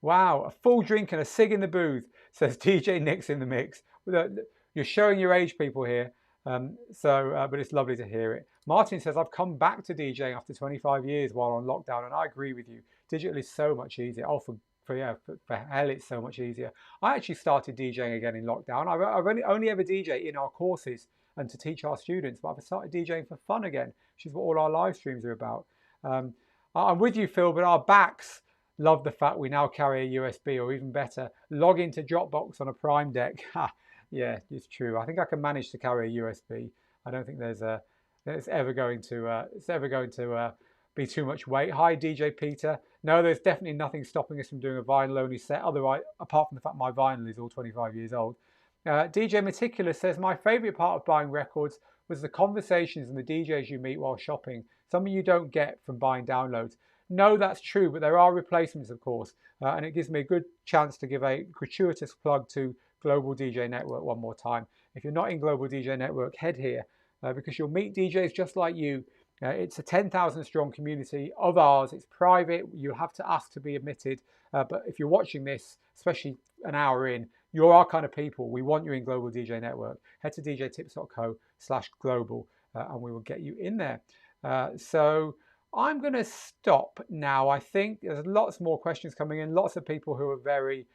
Wow, a full drink and a cig in the booth, says DJ Nick's in the mix. You're showing your age, people, here. But it's lovely to hear it. Martin says, I've come back to DJing after 25 years while on lockdown, and I agree with you. Digital is so much easier. Oh, for hell, it's so much easier. I actually started DJing again in lockdown. I've only ever DJ in our courses and to teach our students, but I've started DJing for fun again, which is what all our live streams are about. I'm with you, Phil, but our backs Love the fact we now carry a USB, or even better, log into Dropbox on a Prime deck. Yeah, it's true. I think I can manage to carry a USB. I don't think it's ever going to be too much weight. Hi, DJ Peter. No, there's definitely nothing stopping us from doing a vinyl-only set, otherwise, apart from the fact my vinyl is all 25 years old. DJ Meticulous says, my favourite part of buying records was the conversations and the DJs you meet while shopping. Something you don't get from buying downloads. No, that's true, but there are replacements, of course, and it gives me a good chance to give a gratuitous plug to Global DJ Network one more time. If you're not in Global DJ Network, head here because you'll meet DJs just like you. It's a 10,000 strong community of ours. It's private. You'll have to ask to be admitted. But if you're watching this, especially an hour in, you're our kind of people. We want you in Global DJ Network. Head to djtips.co/global and we will get you in there. So I'm going to stop now. I think there's lots more questions coming in. Lots of people who are very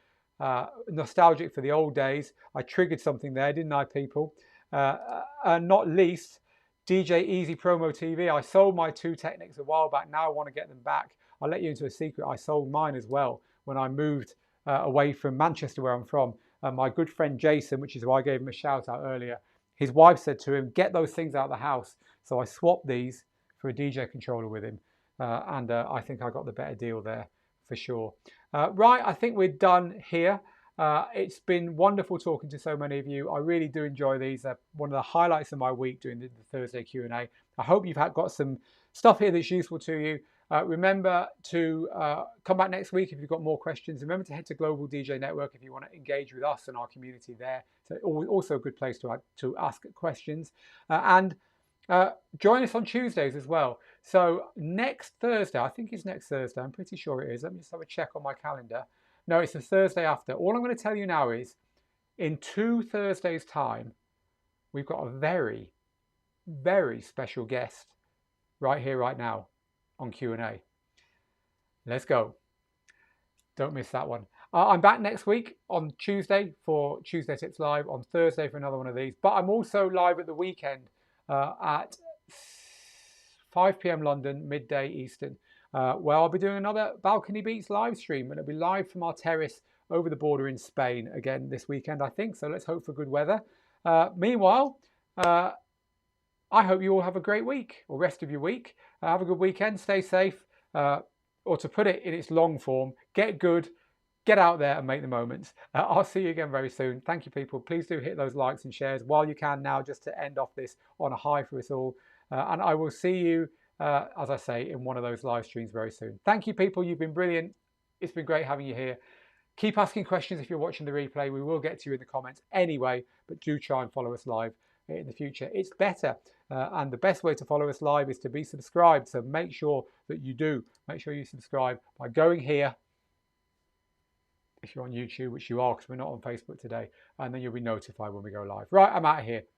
nostalgic for the old days. I triggered something there, didn't I, people? And not least, DJ Easy Promo TV. I sold my 2 Technics a while back. Now I want to get them back. I'll let you into a secret. I sold mine as well when I moved away from Manchester, where I'm from. My good friend Jason, which is why I gave him a shout out earlier, his wife said to him, get those things out of the house. So I swapped these for a DJ controller with him. And I think I got the better deal there for sure. Right, I think we're done here. It's been wonderful talking to so many of you. I really do enjoy these. One of the highlights of my week doing the Thursday Q&A. I hope you've got some stuff here that's useful to you. Remember to come back next week if you've got more questions. Remember to head to Global DJ Network if you want to engage with us and our community there. So also a good place to ask questions. And join us on Tuesdays as well. So next Thursday, I think it's next Thursday. I'm pretty sure it is. Let me just have a check on my calendar. No, it's the Thursday after. All I'm going to tell you now is in 2 Thursdays' time, we've got a very, very special guest right here, right now on Q&A. Let's go. Don't miss that one. I'm back next week on Tuesday for Tuesday Tips Live, on Thursday for another one of these. But I'm also live at the weekend at 5 p.m. London, midday Eastern, where I'll be doing another Balcony Beats live stream, and it'll be live from our terrace over the border in Spain again this weekend, I think. So let's hope for good weather. Meanwhile, I hope you all have a great week, or rest of your week. Have a good weekend, stay safe, or to put it in its long form, get good, get out there and make the moments. I'll see you again very soon. Thank you, people. Please do hit those likes and shares while you can now, just to end off this on a high for us all. And I will see you, as I say, in one of those live streams very soon. Thank you, people. You've been brilliant. It's been great having you here. Keep asking questions if you're watching the replay. We will get to you in the comments anyway, but do try and follow us live in the future. It's better. And the best way to follow us live is to be subscribed. So make sure that you do. Make sure you subscribe by going here, if you're on YouTube, which you are because we're not on Facebook today, and then you'll be notified when we go live. Right, I'm out of here.